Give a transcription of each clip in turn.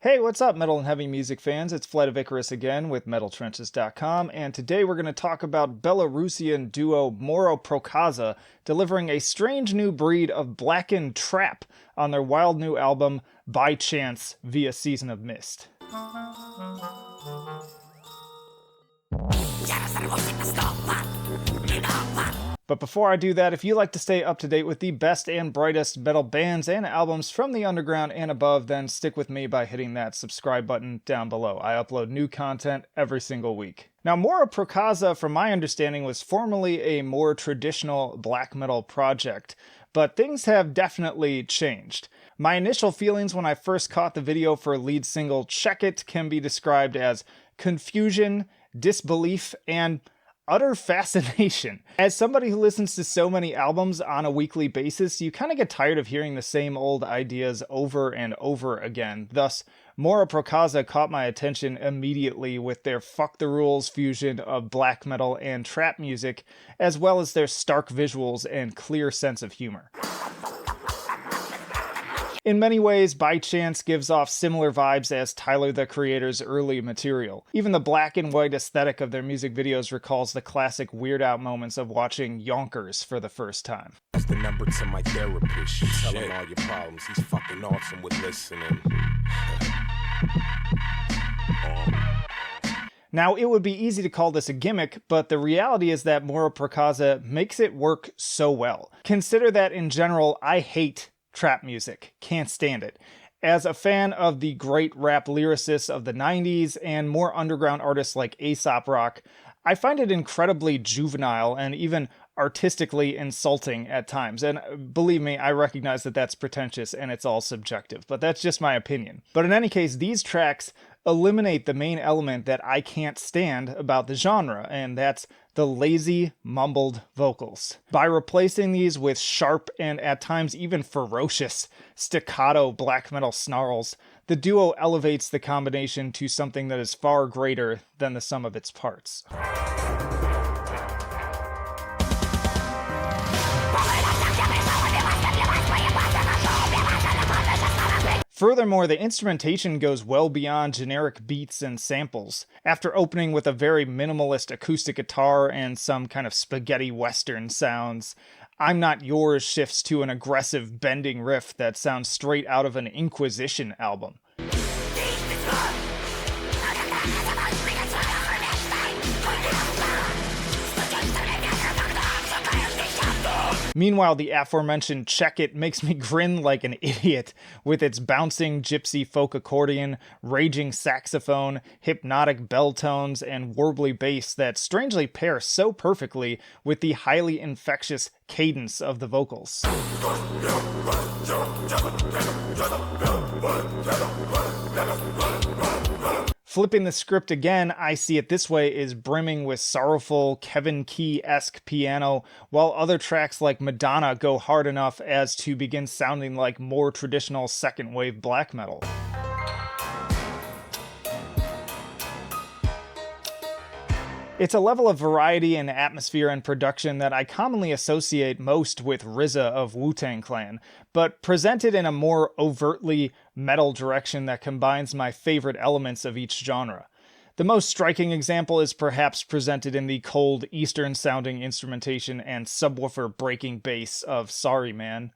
Hey, what's up, metal and heavy music fans? It's Flight of Icarus again with MetalTrenches.com, and today we're going to talk about Belarusian duo Mora Prokaza delivering a strange new breed of blackened trap on their wild new album, By Chance, via Season of Mist. But before I do that, if you like to stay up to date with the best and brightest metal bands and albums from the underground and above, then stick with me by hitting that subscribe button down below. I upload new content every single week. Now, Mora Prokaza, from my understanding, was formerly a more traditional black metal project, but things have definitely changed. My initial feelings when I first caught the video for lead single Check It can be described as confusion, disbelief, and utter fascination. As somebody who listens to so many albums on a weekly basis, you kind of get tired of hearing the same old ideas over and over again. Thus, Mora Prokaza caught my attention immediately with their fuck the rules fusion of black metal and trap music, as well as their stark visuals and clear sense of humor. In many ways, By Chance gives off similar vibes as Tyler the Creator's early material. Even the black and white aesthetic of their music videos recalls the classic Weird Out moments of watching Yonkers for the first time. That's the number to my therapist. You tell him all your problems. He's fucking awesome with listening. Now, it would be easy to call this a gimmick, but the reality is that Mora Prokaza makes it work so well. Consider that in general, I hate trap music. Can't stand it. As a fan of the great rap lyricists of the 90s and more underground artists like Aesop Rock, I find it incredibly juvenile and even artistically insulting at times. And believe me, I recognize that that's pretentious and it's all subjective, but that's just my opinion. But in any case, these tracks eliminate the main element that I can't stand about the genre, and that's the lazy, mumbled vocals. By replacing these with sharp and at times even ferocious staccato black metal snarls, the duo elevates the combination to something that is far greater than the sum of its parts. Furthermore, the instrumentation goes well beyond generic beats and samples. After opening with a very minimalist acoustic guitar and some kind of spaghetti western sounds, I'm Not Yours shifts to an aggressive bending riff that sounds straight out of an Inquisition album. Meanwhile, the aforementioned Check It makes me grin like an idiot with its bouncing gypsy folk accordion, raging saxophone, hypnotic bell tones, and warbly bass that strangely pair so perfectly with the highly infectious cadence of the vocals. Flipping the script again, I See It This Way is brimming with sorrowful Kevin Key-esque piano, while other tracks like Madonna go hard enough as to begin sounding like more traditional second-wave black metal. It's a level of variety and atmosphere and production that I commonly associate most with RZA of Wu-Tang Clan, but presented in a more overtly metal direction that combines my favorite elements of each genre. The most striking example is perhaps presented in the cold, Eastern-sounding instrumentation and subwoofer breaking bass of Sorry Man.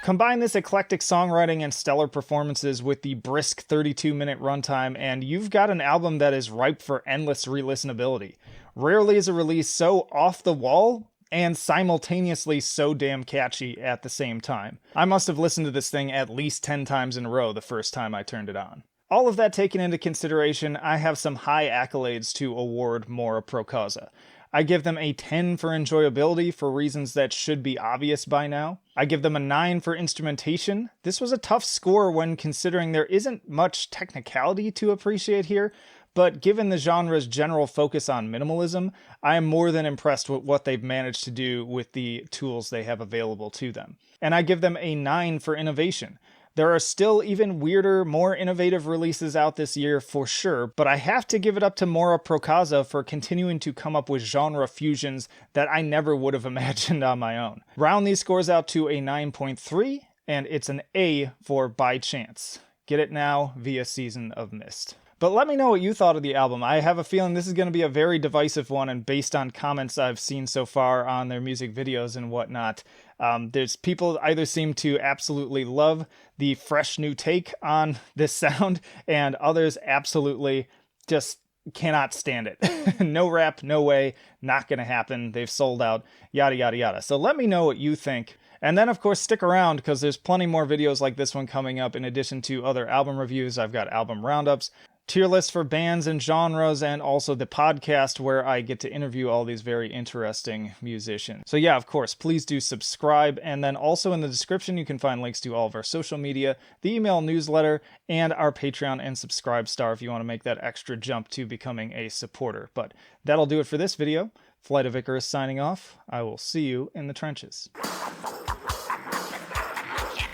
Combine this eclectic songwriting and stellar performances with the brisk 32-minute runtime, and you've got an album that is ripe for endless re-listenability. Rarely is a release so off the wall and simultaneously so damn catchy at the same time. I must have listened to this thing at least 10 times in a row the first time I turned it on. All of that taken into consideration, I have some high accolades to award Mora Prokaza. I give them a 10 for enjoyability for reasons that should be obvious by now. I give them a 9 for instrumentation. This was a tough score when considering there isn't much technicality to appreciate here, but given the genre's general focus on minimalism, I am more than impressed with what they've managed to do with the tools they have available to them. And I give them a 9 for innovation. There are still even weirder, more innovative releases out this year for sure, but I have to give it up to Mora Prokaza for continuing to come up with genre fusions that I never would have imagined on my own. Round these scores out to a 9.3, and it's an A for By Chance. Get it now via Season of Mist. But let me know what you thought of the album. I have a feeling this is going to be a very divisive one, and based on comments I've seen so far on their music videos and whatnot, there's people either seem to absolutely love the fresh new take on this sound, and others absolutely just cannot stand it. No rap, no way, not gonna happen, they've sold out, yada yada yada. So let me know what you think. And then of course stick around, because there's plenty more videos like this one coming up. In addition to other album reviews, I've got album roundups, tier lists for bands and genres, and also the podcast where I get to interview all these very interesting musicians. So yeah, of course, please do subscribe. And then also in the description, you can find links to all of our social media, the email newsletter, and our Patreon and Subscribe Star if you want to make that extra jump to becoming a supporter. But that'll do it for this video. Flight of Icarus signing off. I will see you in the trenches.